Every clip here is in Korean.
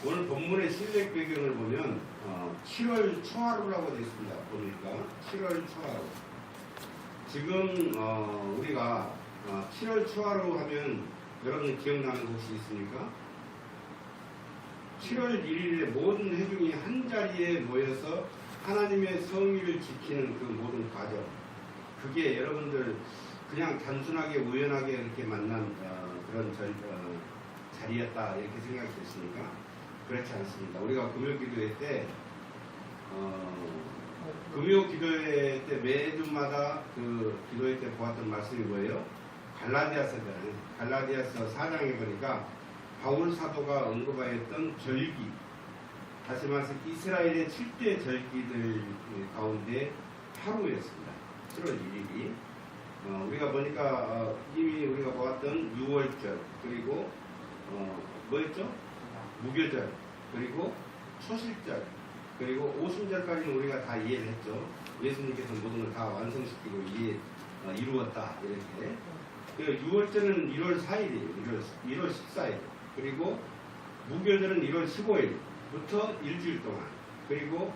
오늘 본문의 신약 배경을 보면 7월 초하루라고 되어 있습니다. 보니까 7월 초하루. 지금 우리가 7월 초하루 하면 여러분 기억나는 곳이 있습니까? 7월 1일에 모든 회중이 한 자리에 모여서 하나님의 성의를 지키는 그 모든 과정. 그게 여러분들 그냥 단순하게 우연하게 이렇게 만난 그런 자리였다 이렇게 생각이 됐습니까? 그렇지 않습니다. 우리가 금요 기도회 때 금요 기도회 때 매주마다 그 기도회 때 보았던 말씀이 뭐예요? 갈라디아서잖아요. 갈라디아서 4장에 보니까 바울 사도가 언급하였던 절기, 다시 말해서 이스라엘의 7대 절기들 가운데 하루였습니다. 7월 1일이 우리가 보니까 이미 우리가 보았던 6월절, 그리고 뭐였죠? 무교절, 그리고 초실절, 그리고 오순절까지는 우리가 다 이해를 했죠. 예수님께서 모든 걸 다 완성시키고 이루었다 이렇게. 그리고 6월절은 1월 4일이에요. 1월 14일. 그리고 무교절은 1월 15일부터 일주일 동안. 그리고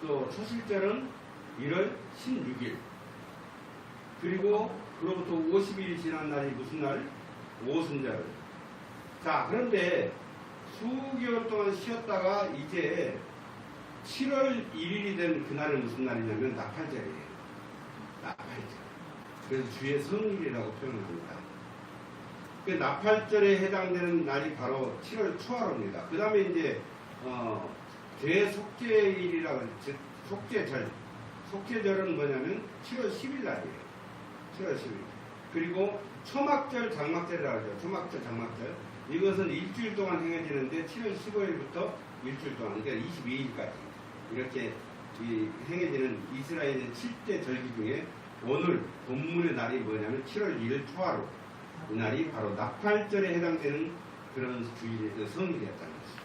또 초실절은 1월 16일. 그리고 그로부터 50일이 지난 날이 무슨 날? 오순절. 자, 그런데 수개월 동안 쉬었다가 이제 7월 1일이 된 그날은 무슨 날이냐면 나팔절이에요. 나팔절. 그래서 주의 성일이라고 표현합니다. 그 나팔절에 해당되는 날이 바로 7월 초하루입니다. 그 다음에 이제 대속죄일이라고 즉 속죄절. 속죄절은 뭐냐면 7월 10일 날이에요. 7월 10일. 그리고 초막절, 장막절이라고 하죠. 초막절, 장막절. 이것은 일주일 동안 행해지는데 7월 15일부터 일주일 동안, 그러니까 22일까지 이렇게 행해지는 이스라엘의 7대 절기 중에 오늘 본문의 날이 뭐냐면 7월 1일 초하루. 이 날이 바로 나팔절에 해당되는 그런 주일의 성일이었다는 것입니다.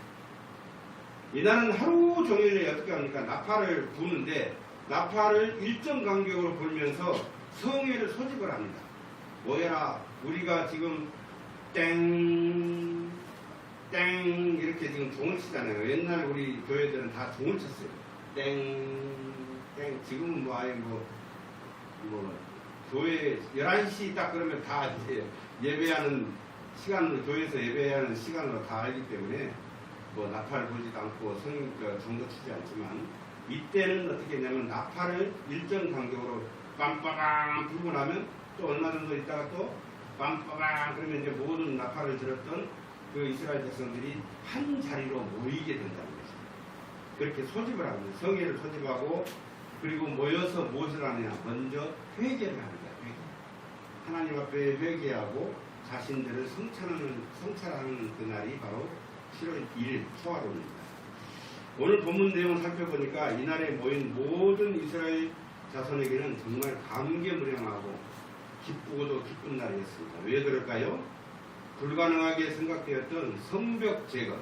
이날은 하루 종일 어떻게 합니까? 나팔을 부는데 나팔을 일정 간격으로 불면서 성회를 소집을 합니다. 뭐야, 우리가 지금 땡, 땡 이렇게 지금 종을 치잖아요. 옛날 우리 교회들은 다 종을 쳤어요. 땡, 땡. 지금은 뭐 아예 교회 11시 딱 그러면 다 이제 예배하는 시간으로, 교회에서 예배하는 시간으로 다 알기 때문에 뭐 나팔을 불지도 않고 종도 치지 않지만, 이때는 어떻게 했냐면 나팔을 일정 간격으로 빰빠방 불고 나면 또 얼마 정도 있다가 또 빰빠방 그러면 이제 모든 나팔을 들었던 그 이스라엘 백성들이 한 자리로 모이게 된다는 것입니다. 그렇게 소집을 합니다. 성회를 소집하고, 그리고 모여서 무엇을 하느냐? 먼저 회개를 합니다. 회개. 하나님 앞에 회개하고 자신들을 성찰하는 그날이 바로 7월 1일 초하루입니다. 오늘 본문 내용을 살펴보니까 이날에 모인 모든 이스라엘 자손에게는 정말 감개무량하고 기쁘고도 기쁜 날이었습니다. 왜 그럴까요? 불가능하게 생각되었던 성벽 재건.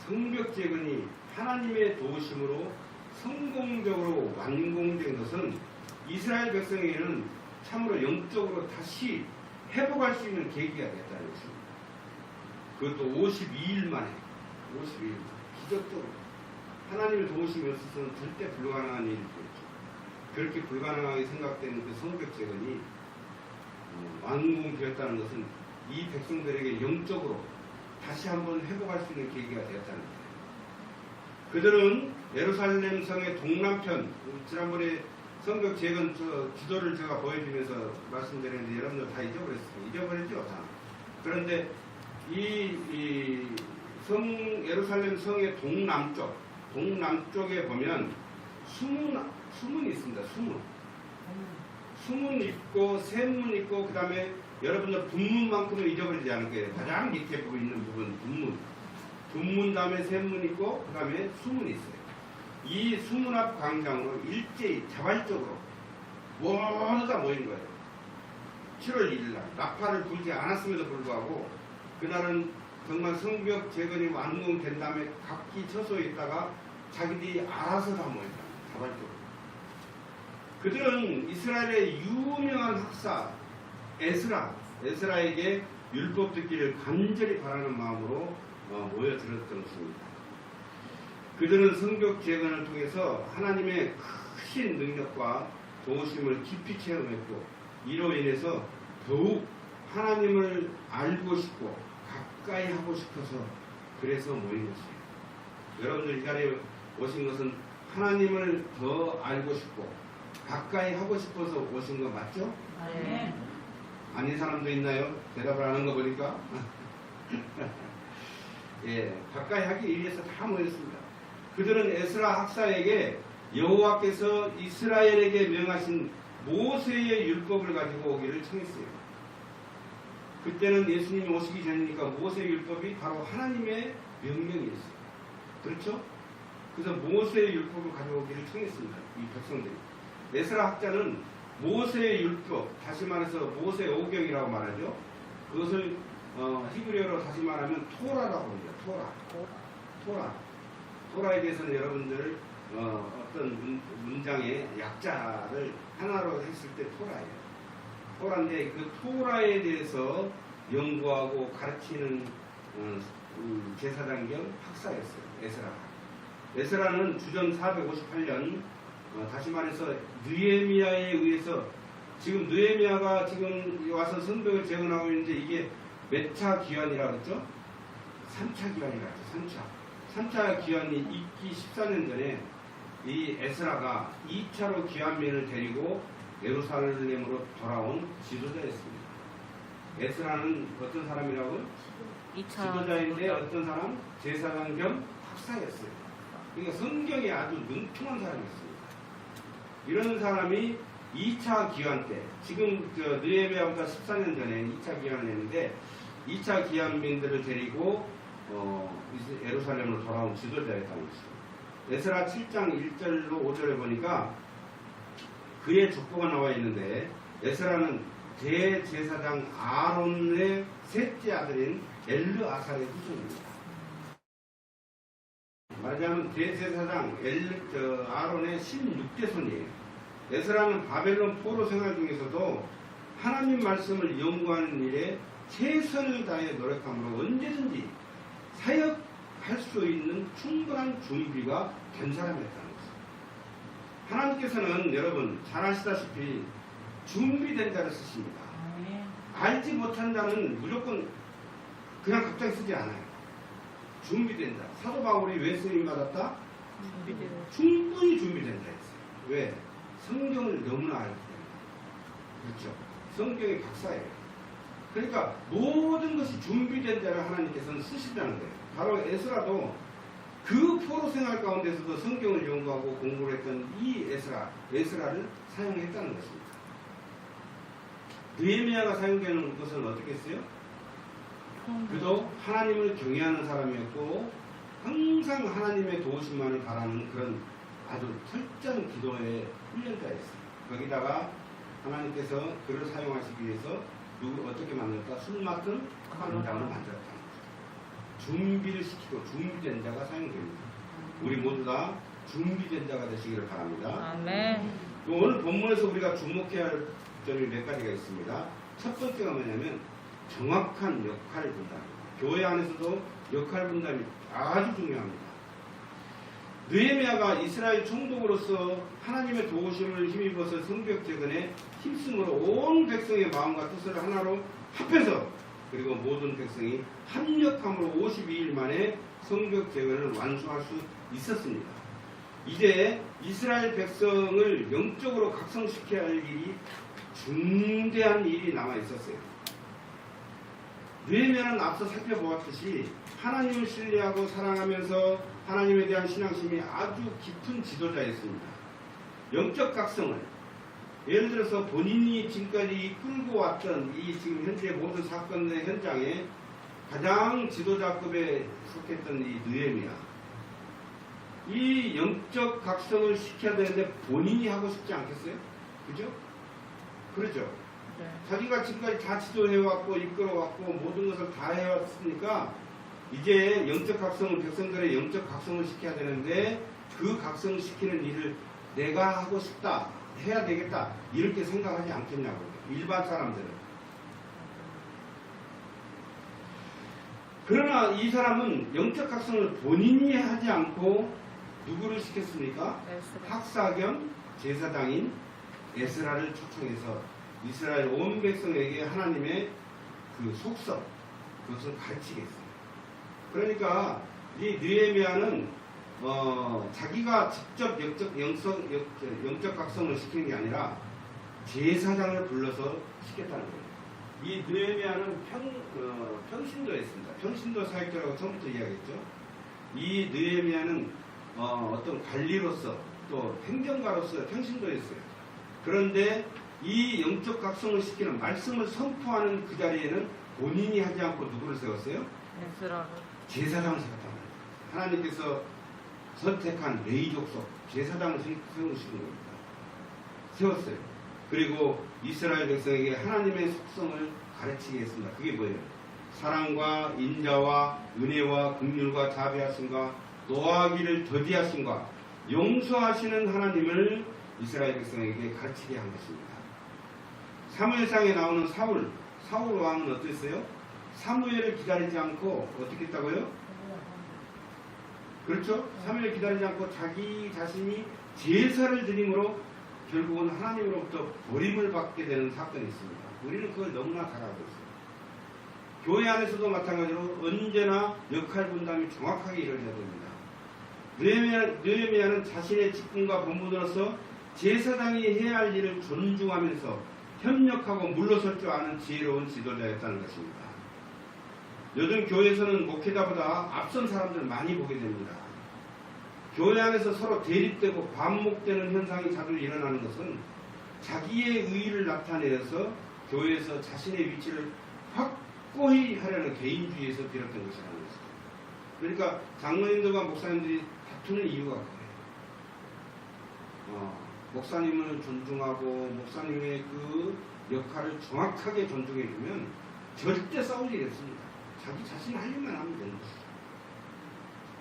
성벽 재건이 하나님의 도우심으로 성공적으로 완공된 것은 이스라엘 백성에게는 참으로 영적으로 다시 회복할 수 있는 계기가 됐다는 것입니다. 그것도 52일 만에, 52일 기적적으로 하나님의 도우심이 없어서는 절대 불가능한 일이죠. 그렇게 불가능하게 생각되는 그 성벽 재건이 완공되었다는 것은 이 백성들에게 영적으로 다시 한번 회복할 수 있는 계기가 되었다는 거예요. 그들은 예루살렘 성의 동남편, 지난번에 성벽 재건 기도를 제가 보여주면서 말씀드렸는데 여러분들 다 잊어버렸어요. 잊어버렸죠? 다. 그런데 예루살렘 성의 동남쪽에 보면 수문이 있습니다. 수문 있고 샘문 있고, 그 다음에 여러분들 분문만큼은 잊어버리지 않을 거예요. 가장 밑에 있는 부분 분문 다음에 샘문 있고 그 다음에 수문이 있어요. 이 수문 앞 광장으로 일제히 자발적으로 모두 다 모인 거예요. 7월 1일날 나팔을 불지 않았음에도 불구하고 그날은 정말 성벽 재건이 완공된 다음에 각기 처소에 있다가 자기들이 알아서 다 모였다. 자발적으로. 그들은 이스라엘의 유명한 학사 에스라에게 율법 듣기를 간절히 바라는 마음으로 모여들었던 것입니다. 그들은 성벽 재건을 통해서 하나님의 크신 능력과 도우심을 깊이 체험했고 이로 인해서 더욱 하나님을 알고 싶고 가까이 하고 싶어서 그래서 모인 것이에요. 여러분들 이 자리에 오신 것은 하나님을 더 알고 싶고 가까이 하고 싶어서 오신 거 맞죠? 네. 아닌 사람도 있나요? 대답을 하는 거 보니까 예, 가까이 하기 위해서 다 모였습니다. 그들은 에스라 학사에게 여호와께서 이스라엘에게 명하신 모세의 율법을 가지고 오기를 청했어요. 그때는 예수님이 오시기 전이니까 모세의 율법이 바로 하나님의 명령이었어요. 그렇죠? 그래서 모세의 율법을 가져오기를 청했습니다. 이 백성들이. 에스라 학자는 모세의 율법, 다시 말해서 모세 오경이라고 말하죠. 그것을 히브리어로 다시 말하면 토라라고 합니다. 토라에 대해서는 여러분들 어떤 문장의 약자를 하나로 했을 때 토라예요. 토라인데 그 토라에 대해서 연구하고 가르치는 제사장 겸 학사였어요. 에스라는 주전 458년 다시 말해서 느헤미야에 의해서 지금 느헤미야가 지금 와서 성벽을 재건하고 있는데 이게 몇 차 기환이라고 했죠? 3차 기환이라고 했죠. 3차 기환이 있기 14년 전에 이 에스라가 2차로 기환민을 데리고 예루살렘으로 돌아온 지도자였습니다. 에스라는 어떤 사람이라고? 지도자인데 어떤 사람? 제사장 겸 학사였어요. 그러니까 성경에 아주 능통한 사람이었습니다. 이런 사람이 2차 기환 때, 지금 느헤미야부터 14년 전에 2차 기환을 했는데 2차 기환민들을 데리고 예루살렘으로 돌아온 지도자였다는 것이죠. 에스라 7장 1절로 5절에 보니까 그의 족보가 나와 있는데 에스라는 대제사장 아론의 셋째 아들인 엘르아살의 후손입니다. 말하자면 대제사장 아론의 16대 손이에요. 에스라는 바벨론 포로 생활 중에서도 하나님 말씀을 연구하는 일에 최선을 다해 노력함으로 언제든지 사역할 수 있는 충분한 준비가 된 사람이었다는 것입니다. 하나님께서는 여러분 잘 아시다시피 준비된 자를 쓰십니다. 알지 못한 자는 무조건 그냥 갑자기 쓰지 않아요. 준비된 자. 사도 바울이 왜 쓰임 받았다? 충분히 준비된 자였어요. 왜? 성경을 너무나 알기 때문에. 그렇죠. 성경의 박사예요. 그러니까 모든 것이 준비된 자를 하나님께서는 쓰시다는 거예요. 바로 에스라도 그 포로 생활 가운데서도 성경을 연구하고 공부를 했던 이 에스라를 사용했다는 것입니다. 느헤미야가 사용되는 것은 어떻게 했어요? 그도 하나님을 경외하는 사람이었고 항상 하나님의 도우심만을 바라는 그런 아주 철저한 기도의 훈련자였어요. 거기다가 하나님께서 그를 사용하시기 위해서 어떻게 만들까? 술 맡은 관장을 만들었다는 거죠. 준비를 시키고 준비된 자가 사용됩니다. 우리 모두 다 준비된 자가 되시기를 바랍니다. 아멘. 오늘 본문에서 우리가 주목해야 할 점이 몇 가지가 있습니다. 첫 번째가 뭐냐면 정확한 역할 분담입니다. 교회 안에서도 역할 분담이 아주 중요합니다. 느헤미야가 이스라엘 총독으로서 하나님의 도우심을 힘입어서 성벽 재건에 힘쓰므로 온 백성의 마음과 뜻을 하나로 합해서 그리고 모든 백성이 합력함으로 52일 만에 성벽 재건을 완수할 수 있었습니다. 이제 이스라엘 백성을 영적으로 각성시켜야 할 일이 중대한 일이 남아 있었어요. 느헤미야는 앞서 살펴보았듯이 하나님을 신뢰하고 사랑하면서 하나님에 대한 신앙심이 아주 깊은 지도자였습니다. 영적 각성을 예를 들어서 본인이 지금까지 이끌고 왔던 이 지금 현재 모든 사건의 현장에 가장 지도자급에 속했던 이 느헤미야, 이 영적 각성을 시켜야 되는데 본인이 하고 싶지 않겠어요? 그죠? 그렇죠? 네. 자기가 지금까지 다 지도해왔고 이끌어왔고 모든 것을 다 해왔으니까 이제 영적 각성을 백성들의 영적 각성을 시켜야 되는데 그 각성시키는 일을 내가 하고 싶다, 해야 되겠다 이렇게 생각하지 않겠냐고 일반 사람들은. 그러나 이 사람은 영적 각성을 본인이 하지 않고 누구를 시켰습니까? 학사 겸 제사장인 에스라를 초청해서 이스라엘 온 백성에게 하나님의 그 속성, 그것을 가르치겠어요. 그러니까 이 느헤미야는 자기가 직접 영적 각성을 시키는 게 아니라 제사장을 불러서 시켰다는 거예요. 이 느헤미야는 평신도였습니다. 평신도 사역자라고 처음부터 이야기했죠. 이 느헤미야는 어떤 관리로서 또 행정가로서 평신도였어요. 그런데 이 영적 각성을 시키는 말씀을 선포하는 그 자리에는 본인이 하지 않고 누구를 세웠어요? 제사장을 세웠단 말이에요. 하나님께서 선택한 레위 족속 제사장을 세우시는 겁니다. 세웠어요. 그리고 이스라엘 백성에게 하나님의 속성을 가르치게 했습니다. 그게 뭐예요? 사랑과 인자와 은혜와 긍휼과 자비하심과 노하기를 더디하심과 용서하시는 하나님을 이스라엘 백성에게 가르치게 한 것입니다. 사무엘상에 나오는 사울 왕은 어땠어요? 사무엘을 기다리지 않고 어떻게 했다고요? 그렇죠? 사무엘을 기다리지 않고 자기 자신이 제사를 드림으로 결국은 하나님으로부터 버림을 받게 되는 사건이 있습니다. 우리는 그걸 너무나 잘 알고 있어요. 교회 안에서도 마찬가지로 언제나 역할 분담이 정확하게 이루어져야 됩니다. 느헤미야는 자신의 직분과 본분으로서 제사장이 해야 할 일을 존중하면서 협력하고 물러설 줄 아는 지혜로운 지도자였다는 것입니다. 요즘 교회에서는 목회자보다 앞선 사람들을 많이 보게 됩니다. 교회 안에서 서로 대립되고 반목되는 현상이 자주 일어나는 것은 자기의 의의를 나타내서 교회에서 자신의 위치를 확고히 하려는 개인주의에서 비롯된 것이라는 것입니다. 그러니까 장로님들과 목사님들이 다투는 이유가 그래요. 목사님을 존중하고 목사님의 그 역할을 정확하게 존중해주면 절대 싸울 일이 없습니다. 자기 자신이 할 일만 하면 되는 것이죠.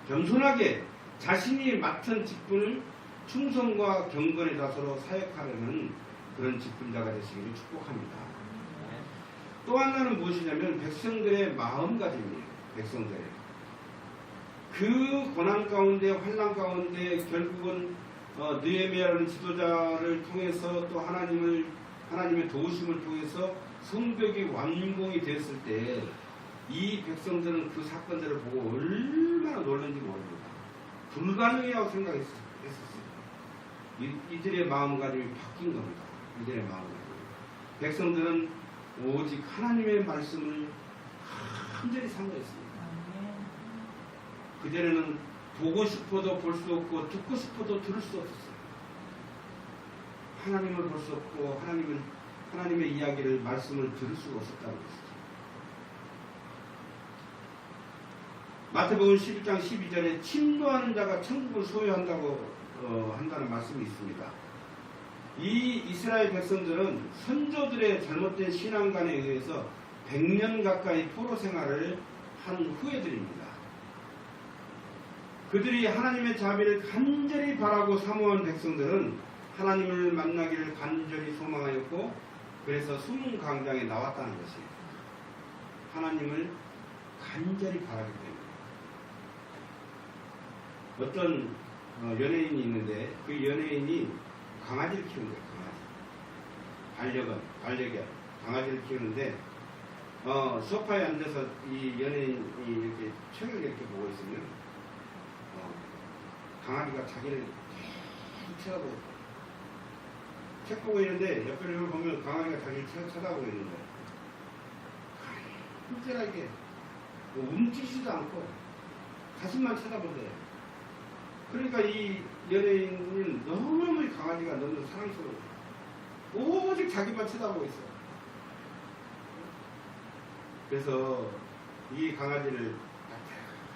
겸손하게 자신이 맡은 직분을 충성과 경건의 자세로 사역하려는 그런 직분자가 되시기를 축복합니다. 또 하나는 무엇이냐면 백성들의 마음가짐이에요. 백성들의 그 고난 가운데 환난 가운데 결국은 느헤미야라는 지도자를 통해서 또 하나님의 도우심을 통해서 성벽이 완공이 됐을 때 이 백성들은 그 사건들을 보고 얼마나 놀랐는지 모릅니다. 불가능이라고 생각했었어요. 이들의 마음가짐이 바뀐 겁니다. 이들의 마음가짐. 백성들은 오직 하나님의 말씀을 간절히 사모했습니다. 그전에는 보고 싶어도 볼 수 없고 듣고 싶어도 들을 수 없었어요. 하나님을 볼 수 없고 하나님의 이야기를 말씀을 들을 수가 없었다는 것이죠. 마태복음 11장 12절에 침노하는 자가 천국을 소유한다고 한다는 말씀이 있습니다. 이 이스라엘 백성들은 선조들의 잘못된 신앙관에 의해서 100년 가까이 포로 생활을 한 후예들입니다. 그들이 하나님의 자비를 간절히 바라고 사모한 백성들은 하나님을 만나기를 간절히 소망하였고 그래서 수문 광장에 나왔다는 것이에요. 하나님을 간절히 바라기 때문에. 어떤 연예인이 있는데 그 연예인이 강아지를 키우는데 반려견 강아지를 키우는데 소파에 앉아서 이 연예인이 이렇게 책을 이렇게 보고 있으면 강아지가 자기를 계속 쳐다보고 책 보고 있는데 옆에 보면 강아지가 자기를 쳐다보고 있는 거예요. 간절하게 움직이지도 않고 자신만 쳐다보세요. 그러니까 이 연예인은 너무 강아지가 너무 사랑스러워. 오직 자기만 쳐다보고 있어. 그래서 이 강아지를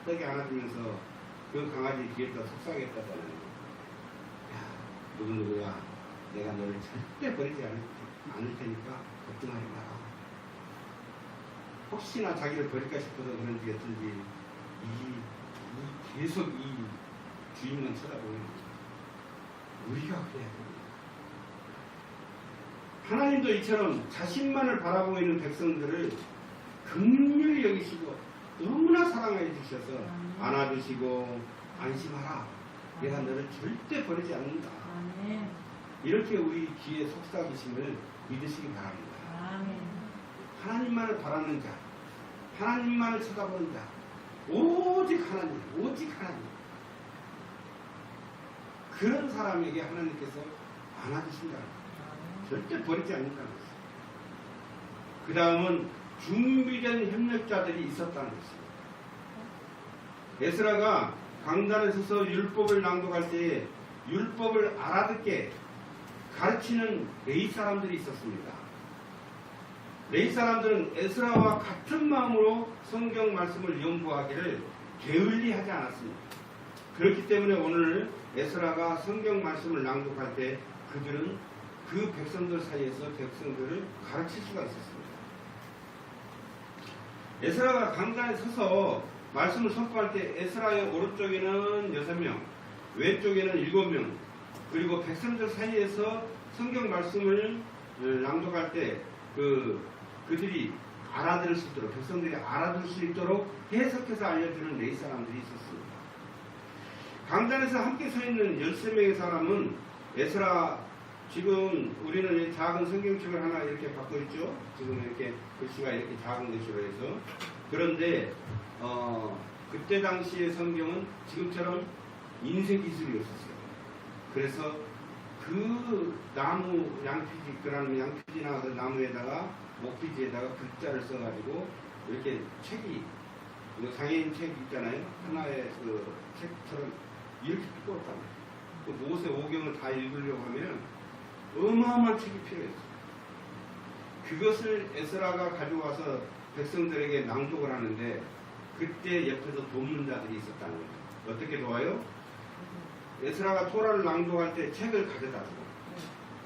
따뜻하게 안아주면서 그 강아지 뒤에다 속삭였다잖아요. 야, 누구야. 내가 너를 절대 버리지 않을 테니까 걱정하지 마라. 혹시나 자기를 버릴까 싶어서 그런지 어쩐지 계속 이 주인만 쳐다보는 거죠. 우리가 그래야 됩니다. 하나님도 이처럼 자신만을 바라보고 있는 백성들을 긍휼히 여기시고 또 너무나 사랑해 주셔서 안아주시고 안심하라. 내가 너를 절대 버리지 않는다. 이렇게 우리 귀에 속삭이심을 믿으시기 바랍니다. 하나님만을 바라는 자, 하나님만을 쳐다보는 자, 오직 하나님, 오직 하나님. 그런 사람에게 하나님께서 안아주신다. 절대 버리지 않는다는 것입니다. 그 다음은 준비된 협력자들이 있었다는 것입니다. 에스라가 강단에 서서 율법을 낭독할 때 율법을 알아듣게 가르치는 레위 사람들이 있었습니다. 레위 사람들은 에스라와 같은 마음으로 성경 말씀을 연구하기를 게을리하지 않았습니다. 그렇기 때문에 오늘 에스라가 성경 말씀을 낭독할 때 그들은 그 백성들 사이에서 백성들을 가르칠 수가 있었습니다. 에스라가 강단에 서서 말씀을 선포할 때 에스라의 오른쪽에는 6명, 왼쪽에는 7명, 그리고 백성들 사이에서 성경 말씀을 낭독할 때 그들이 알아들을 수 있도록, 백성들이 알아들을 수 있도록 해석해서 알려주는 레위 사람들이 있었습니다. 강단에서 함께 서 있는 13명의 사람은 에스라, 지금 우리는 작은 성경책을 하나 이렇게 받고 있죠. 지금 이렇게 글씨가 이렇게 작은 글씨로 해서. 그런데 그때 당시의 성경은 지금처럼 인쇄 기술이 없었어요. 그래서 그 나무 양피지, 그런 양피지나 그 나무에다가 목피지에다가 글자를 써가지고 이렇게 책이, 장애인 책 있잖아요. 하나의 그 책처럼 이렇게 두껍다고. 그 모세 오경을 다 읽으려고 하면 어마어마한 책이 필요했어요. 그것을 에스라가 가져와서 백성들에게 낭독을 하는데 그때 옆에서 돕는 자들이 있었다는 거죠. 어떻게 도와요? 에스라가 토라를 낭독할 때 책을 가져다 주고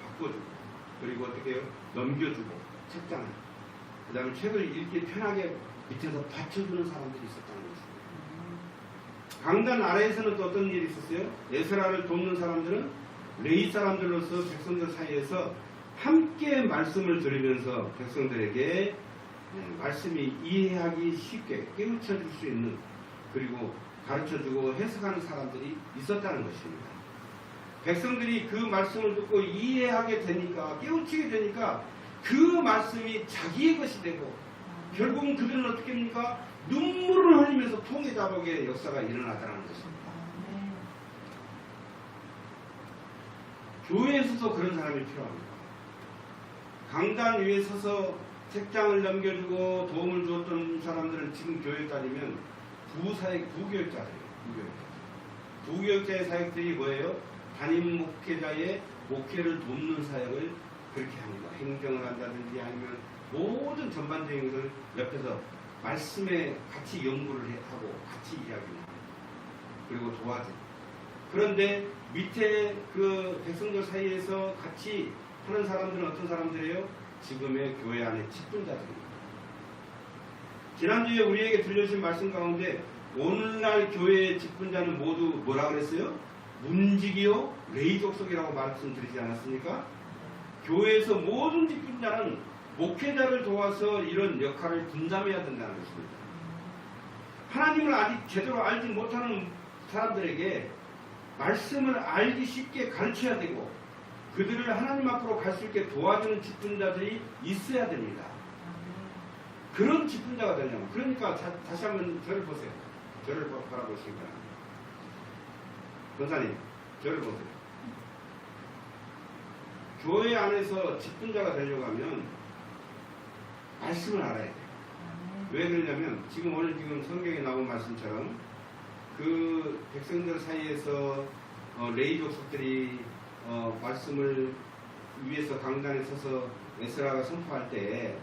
바꿔주고 그리고 어떻게 해요? 넘겨주고 책장을 그 다음에 책을 읽기 편하게 밑에서 받쳐주는 사람들이 있었다는 것입니다. 강단 아래에서는 또 어떤 일이 있었어요? 에스라를 돕는 사람들은 레위 사람들로서 백성들 사이에서 함께 말씀을 들으면서 백성들에게 말씀이 이해하기 쉽게 깨우쳐 줄 수 있는, 그리고 가르쳐주고 해석하는 사람들이 있었다는 것입니다. 백성들이 그 말씀을 듣고 이해하게 되니까, 깨우치게 되니까 그 말씀이 자기의 것이 되고 결국은 그들은 어떻게 합니까? 눈물을 흘리면서 통해자복의 역사가 일어나더라는 것입니다. 교회에 서서 그런 사람이 필요합니다. 강단 위에 서서 책장을 넘겨주고 도움을 주었던 사람들은 지금 교회에 따르면 부교육자들이에요. 부교육자의 사역들이 뭐예요? 담임 목회자의 목회를 돕는 사역을 그렇게 합니다. 행정을 한다든지 아니면 모든 전반적인 것을 옆에서 말씀에 같이 연구를 하고 같이 이야기를 하고 그리고 도와주고. 그런데 밑에 그 백성들 사이에서 같이 하는 사람들은 어떤 사람들이에요? 지금의 교회 안에 직분자들입니다. 지난주에 우리에게 들려주신 말씀 가운데 오늘날 교회의 직분자는 모두 뭐라 그랬어요? 문직이요 레위 족속이라고 말씀드리지 않았습니까? 교회에서 모든 직분자는 목회자를 도와서 이런 역할을 분담해야 된다는 것입니다. 하나님을 아직 제대로 알지 못하는 사람들에게 말씀을 알기 쉽게 가르쳐야 되고 그들을 하나님 앞으로 갈 수 있게 도와주는 직분자들이 있어야 됩니다. 그런 직분자가 되려면, 그러니까 다시 한번 저를 보세요. 저를 바라보시기 바랍니다. 권사님, 저를 보세요. 교회 안에서 직분자가 되려고 하면 말씀을 알아야 돼요. 왜 그러냐면 지금 오늘 성경에 나온 말씀처럼 그 백성들 사이에서 레위 족속들이 말씀을 위에서 강단에 서서 에스라가 선포할 때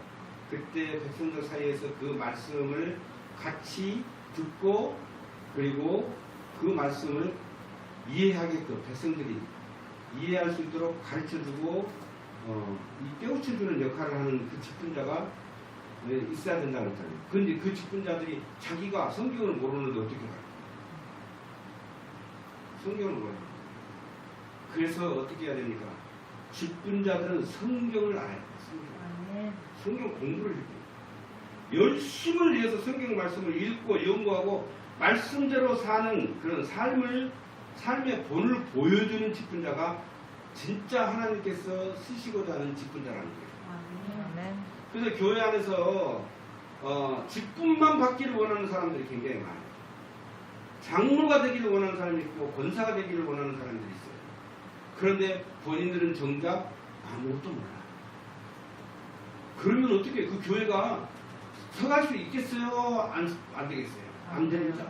그때 백성들 사이에서 그 말씀을 같이 듣고 그리고 그 말씀을 이해하게끔 백성들이 이해할 수 있도록 가르쳐주고 깨우쳐주는 역할을 하는 그 직분자가 있어야 된다고 했잖아요. 그런데 그 직분자들이 자기가 성경을 모르는데 어떻게 가르쳐요? 성경을 모르요. 그래서 어떻게 해야 됩니까? 직분자들은 성경을 알아야 돼요. 성경 공부를 해야 돼요. 열심을 위해서 성경 말씀을 읽고 연구하고 말씀대로 사는 그런 삶의 본을 보여주는 직분자가 진짜 하나님께서 쓰시고자 하는 직분자라는 거예요. 아멘. 그래서 교회 안에서 직분만 받기를 원하는 사람들이 굉장히 많아요. 장로가 되기를 원하는 사람이 있고 권사가 되기를 원하는 사람들이 있어요. 그런데 본인들은 정작 아무것도 몰라요. 그러면 어떻게 그 교회가 서갈 수 있겠어요? 안 되겠어요? 안 됩니다.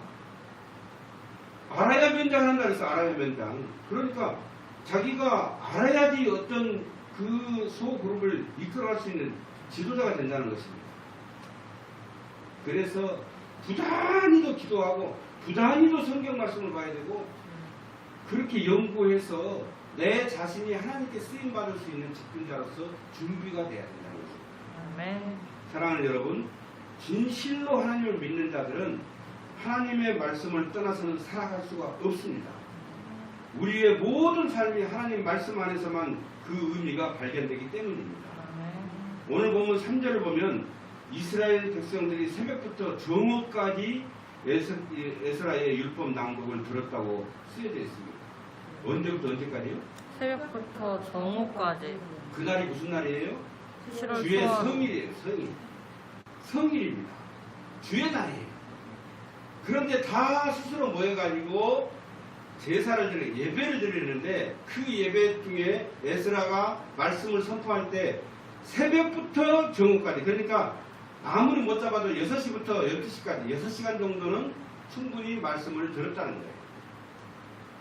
알아야 면장한다 그래서 알아야 면장. 그러니까 자기가 알아야지 어떤 그 소그룹을 이끌어갈 수 있는 지도자가 된다는 것입니다. 그래서 부단히도 기도하고 부단히도 성경 말씀을 봐야 되고 그렇게 연구해서 내 자신이 하나님께 쓰임받을 수 있는 직분자로서 준비가 돼야 된다는 것입니다. 아멘. 사랑하는 여러분, 진실로 하나님을 믿는 자들은 하나님의 말씀을 떠나서는 살아갈 수가 없습니다. 우리의 모든 삶이 하나님 말씀 안에서만 그 의미가 발견되기 때문입니다. 오늘 보면 3절을 보면 이스라엘 백성들이 새벽부터 정오까지 에스라의 율법 낭독을 들었다고 쓰여져 있습니다. 언제부터 언제까지요? 새벽부터 정오까지. 그날이 무슨 날이에요? 7월 주의 초하루. 성일이에요. 성일입니다. 주의 날이에요. 그런데 다 스스로 모여가지고 제사를 드리고 예배를 드리는데 그 예배 중에 에스라가 말씀을 선포할 때 새벽부터 정오까지, 그러니까 아무리 못 잡아도 6시부터 12시까지 6시간 정도는 충분히 말씀을 들었다는 거예요.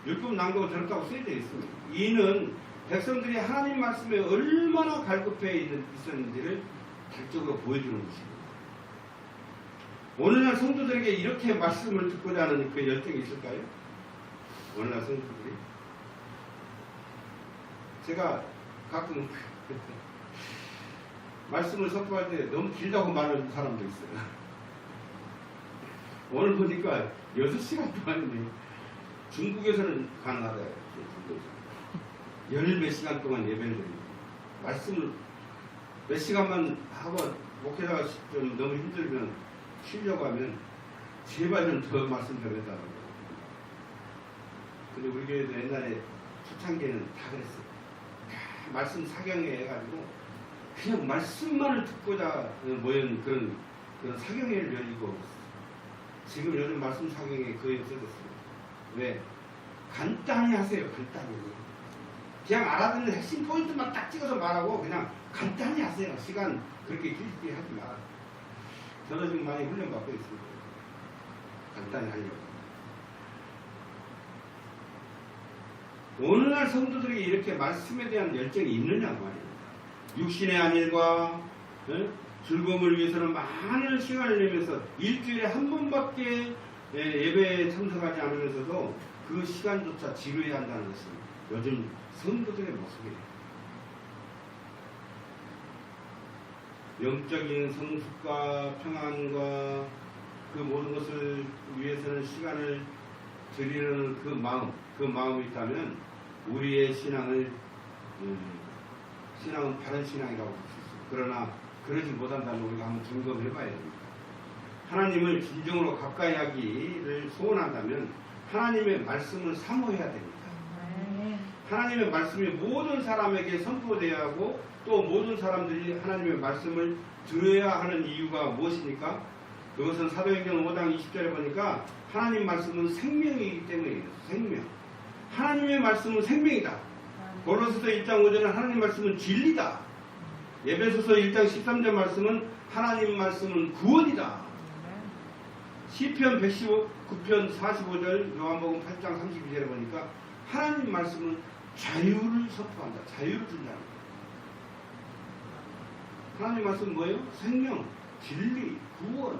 율법 낭독을 들었다고 쓰여져 있습니다. 이는 백성들이 하나님 말씀에 얼마나 갈급해 있었는지를 단적으로 보여주는 것입니다. 오늘날 성도들에게 이렇게 말씀을 듣고자 하는 그 열정이 있을까요? 오늘날 성도들이? 제가 가끔 말씀을 선포할 때 너무 길다고 말하는 사람도 있어요. 오늘 보니까 6시간 동안이네. 중국에서는 가능하다. 열 몇 시간 동안 예배를 드립니다. 말씀을 몇 시간만 하고 목회자가 좀 너무 힘들면 쉬려고 하면 제발 좀 더 말씀 전해달라고. 근데 우리 교회도 옛날에 초창기에는 다 그랬어요. 말씀 사경회 해가지고 그냥 말씀만을 듣고자 모인 그런 사경회를 열리고 지금 요즘 말씀 사경회 거의 없어졌습니다. 왜? 간단히 하세요. 간단히. 그냥 알아듣는 핵심 포인트만 딱 찍어서 말하고 그냥 간단히 하세요. 시간 그렇게 길게 하지 마라. 저도 지금 많이 훈련받고 있습니다. 간단히 하려고. 오늘날 성도들에게 이렇게 말씀에 대한 열정이 있느냐 말입니다. 육신의 안일과 즐거움을 위해서는 많은 시간을 내면서 일주일에 한 번밖에 예배에 참석하지 않으면서도 그 시간조차 지루해야 한다는 것입니다. 요즘 성도들의 모습이에요. 영적인 성숙과 평안과 그 모든 것을 위해서는 시간을 드리는 그 마음이 있다면 우리의 신앙은 바른 신앙이라고 볼 수 있습니다. 그러나 그러지 못한다면 우리가 한번 점검해 봐야 됩니다. 하나님을 진정으로 가까이 하기를 소원한다면 하나님의 말씀을 사모해야 됩니다. 하나님의 말씀이 모든 사람에게 선포되어야 하고 또 모든 사람들이 하나님의 말씀을 들어야 하는 이유가 무엇입니까? 그것은 사도행전 5장 20절에 보니까 하나님 말씀은 생명이기 때문이에요. 생명. 하나님의 말씀은 생명이다. 고린도서 1장 5절은 하나님 말씀은 진리다. 에베소서 1장 13절 말씀은 하나님 말씀은 구원이다. 시편 119편 45절 요한복음 8장 32절에 보니까 하나님 말씀은 자유를 선포한다. 자유를 준다. 하나님 말씀은 뭐예요? 생명, 진리, 구원,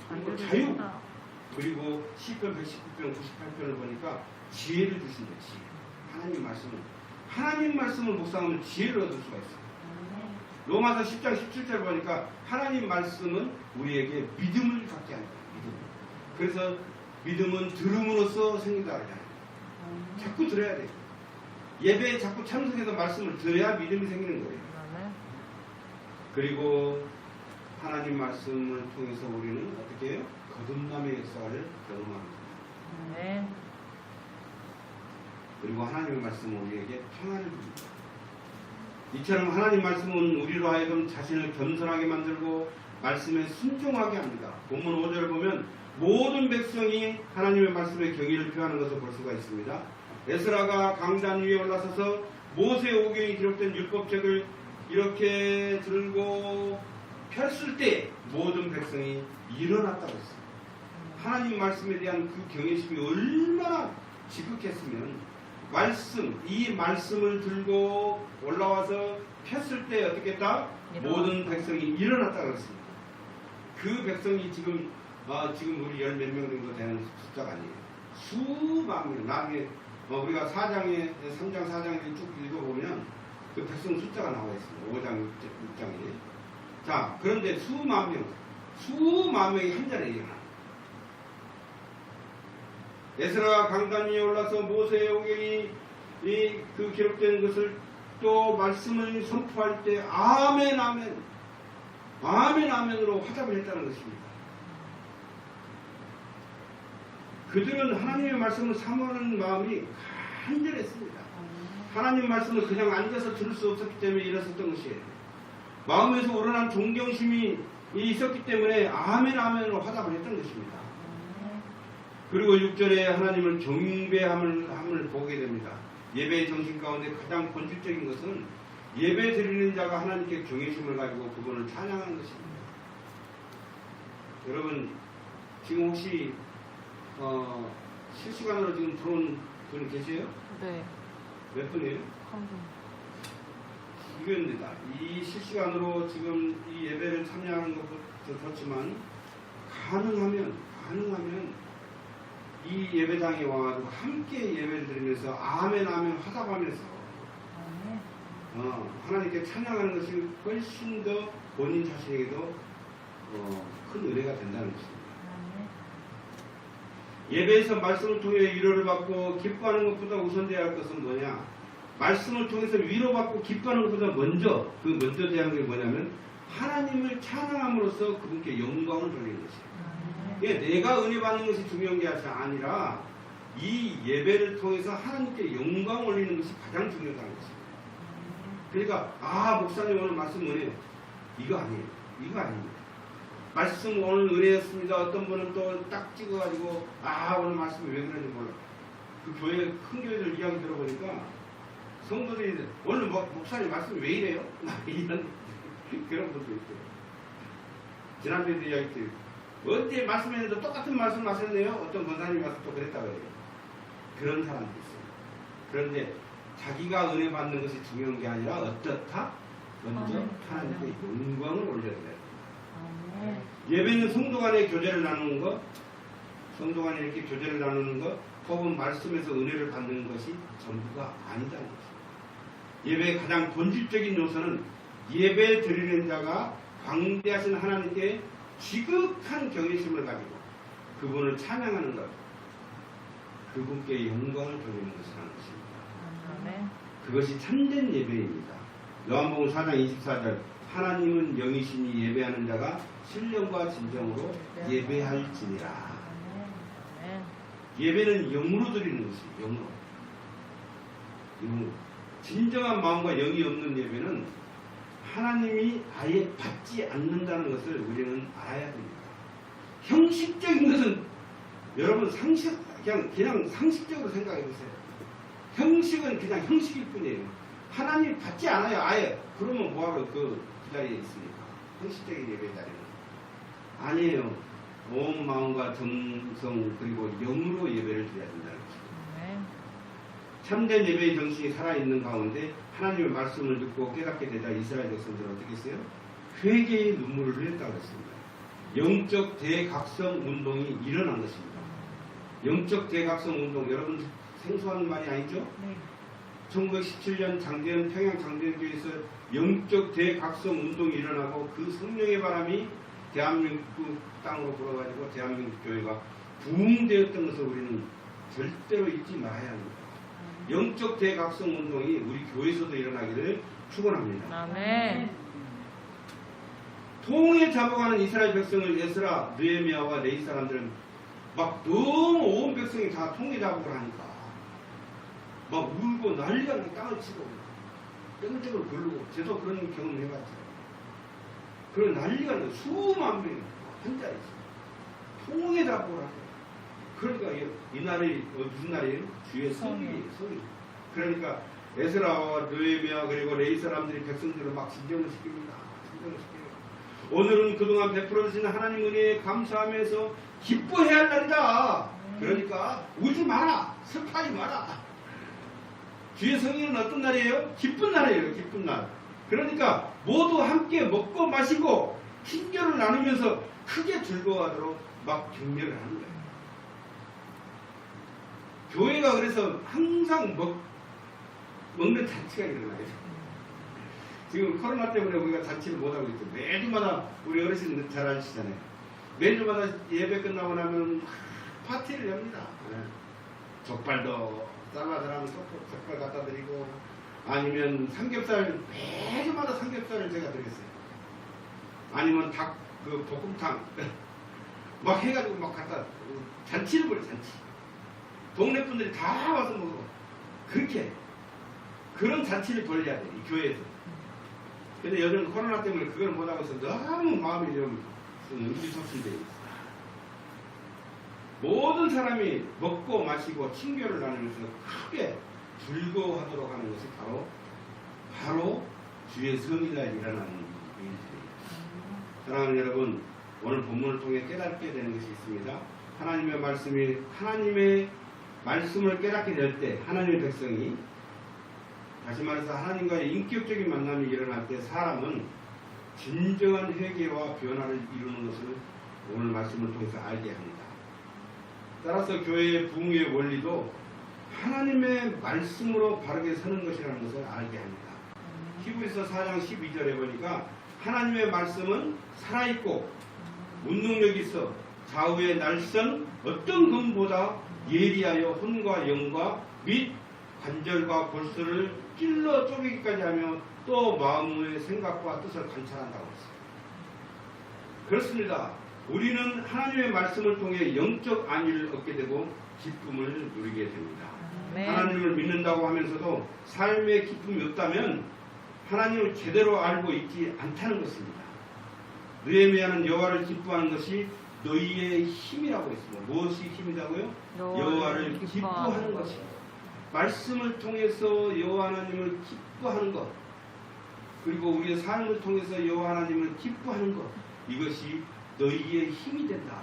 그리고 자유. 그리고 시편 119편 98편을 보니까 지혜를 주신다. 지혜. 하나님 말씀을 묵상하면 지혜를 얻을 수가 있어요. 로마서 10장 17절 보니까 하나님 말씀은 우리에게 믿음을 갖게 한다. 그래서 믿음은 들음으로써 생긴다 하잖아요. 자꾸 들어야 돼요. 예배에 자꾸 참석해서 말씀을 들어야 믿음이 생기는 거예요. 그리고 하나님 말씀을 통해서 우리는 어떻게 해요? 거듭남의 역사를 경험합니다. 아멘. 그리고 하나님의 말씀은 우리에게 평안을 줍니다. 이처럼 하나님 말씀은 우리로 하여금 자신을 겸손하게 만들고 말씀에 순종하게 합니다. 본문 5절을 보면 모든 백성이 하나님의 말씀에 경의를 표하는 것을 볼 수가 있습니다. 에스라가 강단 위에 올라서서 모세 오경이 기록된 율법책을 이렇게 들고 폈을 때 모든 백성이 일어났다고 했습니다. 하나님 말씀에 대한 그 경외심이 얼마나 지극했으면 이 말씀을 들고 올라와서 폈을 때 어떻게 했다? 모든 백성이 일어났다고 했습니다. 그 백성이 지금 우리 열 몇 명 정도 되는 숫자가 아니에요. 수만 명. 나중에 우리가 3장 4장을 쭉 읽어보면 그 백성 숫자가 나와 있습니다. 5장 6장에. 자, 그런데 수만 명이 한 자리에 일어나. 에스라가 강단 위에 올라서 모세의 오경이 그 기록된 것을 또 말씀을 선포할 때 아멘 아멘 아멘 아멘으로 화답을 했다는 것입니다. 그들은 하나님의 말씀을 사모하는 마음이 간절했습니다. 하나님 말씀을 그냥 앉아서 들을 수 없었기 때문에 일어섰던 것이에요. 마음에서 우러난 존경심이 있었기 때문에 아멘 아멘으로 화답을 했던 것입니다. 그리고 6절에 하나님을 경배함을 보게 됩니다. 예배의 정신 가운데 가장 본질적인 것은 예배 드리는 자가 하나님께 경외심을 가지고 그분을 찬양하는 것입니다. 여러분 지금 혹시 실시간으로 지금 들어온 분 계세요? 네. 몇 분이에요? 한 분. 이겁니다. 이 실시간으로 지금 이 예배를 참여하는 것도 좋지만 가능하면 이 예배당에 와가지고 함께 예배를 드리면서 아멘 아멘 화답하면서 하나님께 찬양하는 것이 훨씬 더 본인 자신에게도 큰 은혜가 된다는 것입니다. 예배에서 말씀을 통해 위로를 받고 기뻐하는 것보다 우선돼야 할 것은 뭐냐? 말씀을 통해서 위로받고 기뻐하는 것보다 먼저 돼야 하는 게 뭐냐면 하나님을 찬양함으로써 그분께 영광을 돌리는 것이에요. 내가 은혜 받는 것이 중요한 게 아니라 이 예배를 통해서 하나님께 영광 올리는 것이 가장 중요하다는 것입니다. 그러니까 목사님 오늘 말씀 은혜요. 이거 아니에요. 이거 아닙니다. 말씀 오늘 은혜였습니다. 어떤 분은 또 딱 찍어가지고 오늘 말씀이 왜 그런지 몰라. 그 교회 큰 교회들 이야기 들어보니까 성도들이 오늘 목사님 말씀이 왜 이래요? 이런 그런 분도 있고 지난주에도 이야기 드리고 언제 말씀했는데 똑같은 말씀 하셨네요. 어떤 권사님이 와서 또 그랬다고 해요. 그런 사람도 있어요. 그런데 자기가 은혜 받는 것이 중요한 게 아니라 어떻다? 먼저 하나님께 영광을 올려야 돼요. 예배는 성도 간의 교제를 나누는 것, 성도 간에 이렇게 교제를 나누는 것, 혹은 말씀에서 은혜를 받는 것이 전부가 아니다는 것입니다. 예배의 가장 본질적인 요소는 예배 드리는 자가 광대하신 하나님께 지극한 경외심을 가지고 그분을 찬양하는 것, 그분께 영광을 돌리는 것이라는 것입니다. 그것이 참된 예배입니다. 요한복음 4장 24절 하나님은 영이시니 예배하는 자가 신령과 진정으로 예배할지니라. 예배는 영으로 드리는 것이에요. 영으로. 진정한 마음과 영이 없는 예배는 하나님이 아예 받지 않는다는 것을 우리는 알아야 됩니다. 형식적인 것은 여러분 그냥 상식적으로 생각해 보세요. 형식은 그냥 형식일 뿐이에요. 하나님이 받지 않아요. 아예. 그러면 뭐하러 그 자리에 있습니까? 형식적인 예배 자리는. 아니에요. 온 마음과 정성 그리고 영으로 예배를 드려야 된다는 것입니다. 참된 예배의 정신이 살아있는 가운데 하나님의 말씀을 듣고 깨닫게 되자 이스라엘 백성들은 어떻게 했어요? 회개의 눈물을 흘렸다고 했습니다. 영적 대각성 운동이 일어난 것입니다. 영적 대각성 운동, 여러분 생소한 말이 아니죠? 1917년 장대현 평양 장대현교회에서 영적 대각성 운동이 일어나고 그 성령의 바람이 대한민국 땅으로 불어가지고 대한민국 교회가 부흥되었던 것을 우리는 절대로 잊지 말아야 합니다. 영적 대각성 운동이 우리 교회에서도 일어나기를 축원합니다. 아멘. 통에 잡아가는 이스라엘 백성을 에스라, 느헤미야와 레위 사람들은 막 너무 온 백성이 다 통에 잡아가고 하니까 막 울고 난리가 나고 땅을 치고 땡땡을 부르고 저도 그런 경험 해봤죠. 그런 난리가 나고 수만 명이 한 자리에서 통에 잡아가고 하고 그러니까 이 날이 무슨 날이에요? 주의 성일이에요. 성일. 그러니까 에스라와 느헤미야 그리고 레위 사람들이 백성들을 막 진정을 시킵니다. 진정을 시켜요. 오늘은 그동안 베풀어 주신 하나님 은혜에 감사하면서 기뻐해야 할 날이다. 그러니까 울지 마라. 슬퍼하지 마라. 주의 성일은 어떤 날이에요? 기쁜 날이에요. 기쁜 날. 그러니까 모두 함께 먹고 마시고 친교를 나누면서 크게 즐거워하도록 막 격려를 하는 거예요. 교회가 그래서 항상 먹는 잔치가 일어나요. 지금 코로나 때문에 우리가 잔치를 못하고 있죠. 매주마다 우리 어르신 잘 아시잖아요. 매주마다 예배 끝나고 나면 파티를 엽니다. 족발도 샐러드랑 족발 갖다 드리고 아니면 삼겹살 매주마다 삼겹살을 제가 드리겠어요. 아니면 닭 그 볶음탕 막 해가지고 막 갖다 잔치를 벌여 잔치. 동네 분들이 다 와서 먹어. 그렇게 그런 잔치를 벌여야 돼. 이 교회에서. 근데 요즘 코로나 때문에 그걸 못하고 있어서 너무 마음이 좀 의기소침돼 있어. 모든 사람이 먹고 마시고 친교를 나누면서 크게 즐거워하도록 하는 것이 바로 주의 성일날 일어나는 일들이에요. 사랑하는 여러분, 오늘 본문을 통해 깨닫게 되는 것이 있습니다. 하나님의 말씀을 깨닫게 될 때 하나님의 백성이 다시 말해서 하나님과의 인격적인 만남이 일어날 때 사람은 진정한 회개와 변화를 이루는 것을 오늘 말씀을 통해서 알게 합니다. 따라서 교회의 부흥의 원리도 하나님의 말씀으로 바르게 서는 것이라는 것을 알게 합니다. 히브리서 4장 12절에 보니까 하나님의 말씀은 살아있고 운동력이 있어 좌우의 날선 어떤 검보다 예리하여 혼과 영과 및 관절과 골수를 찔러 쪼개기까지 하며 또 마음의 생각과 뜻을 관찰한다고 했어요. 그렇습니다. 우리는 하나님의 말씀을 통해 영적 안위를 얻게 되고 기쁨을 누리게 됩니다. 하나님을 믿는다고 하면서도 삶의 기쁨이 없다면 하나님을 제대로 알고 있지 않다는 것입니다. 느헤미야는 여호와를 기뻐하는 것이 너희의 힘이라고 했습니다. 무엇이 힘이라고요? 여호와를 기뻐하는 것입니다. 말씀을 통해서 여호와 하나님을 기뻐하는 것, 그리고 우리의 삶을 통해서 여호와 하나님을 기뻐하는 것, 이것이 너희의 힘이 된다.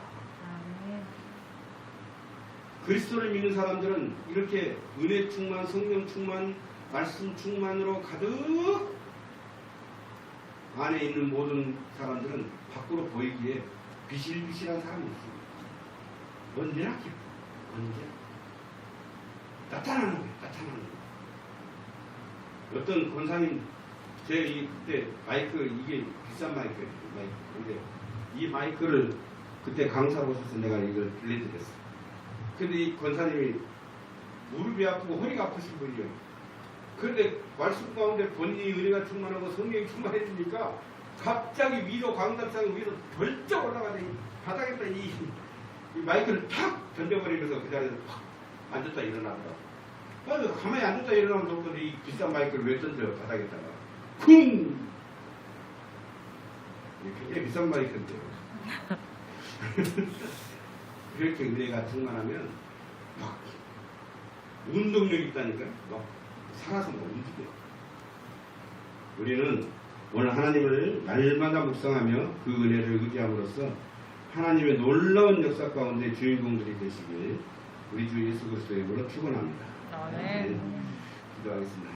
그리스도를 믿는 사람들은 이렇게 은혜 충만, 성령 충만, 말씀 충만으로 가득 안에 있는 모든 사람들은 밖으로 보이기에 비실비실한 사람이 있습니다. 언제나 기뻐. 언제나. 나타나는 거예요. 나타나는 거예요. 어떤 권사님, 제 그때 마이크, 이게 비싼 마이크예요. 근데 이 마이크를 그때 강사로 오셔서 내가 이걸 빌려드렸어요. 근데 이 권사님이 무릎이 아프고 허리가 아프신 분이에요. 그런데 말씀 가운데 본인이 은혜가 충만하고 성령이 충만해지니까 갑자기 위로 광담상 위로 벌쩍 올라가더니 바닥에다 이 마이크를 탁 던져버리면서 그 자리에서 팍 앉았다 일어나더라고. 그래서 가만히 앉았다 일어나면 좋은데 이 비싼 마이크를 왜 던져 바닥에다가 쿵! 굉장히 비싼 마이크인데요. 그렇게 은혜가 충만하면 막 운동력이 있다니까 막 살아서 막 움직여. 우리는 오늘 하나님을 날마다 묵상하며 그 은혜를 의지함으로써 하나님의 놀라운 역사 가운데 주인공들이 되시길 우리 주 예수 그리스도의 이름으로 축원합니다. 아멘. 기도하겠습니다.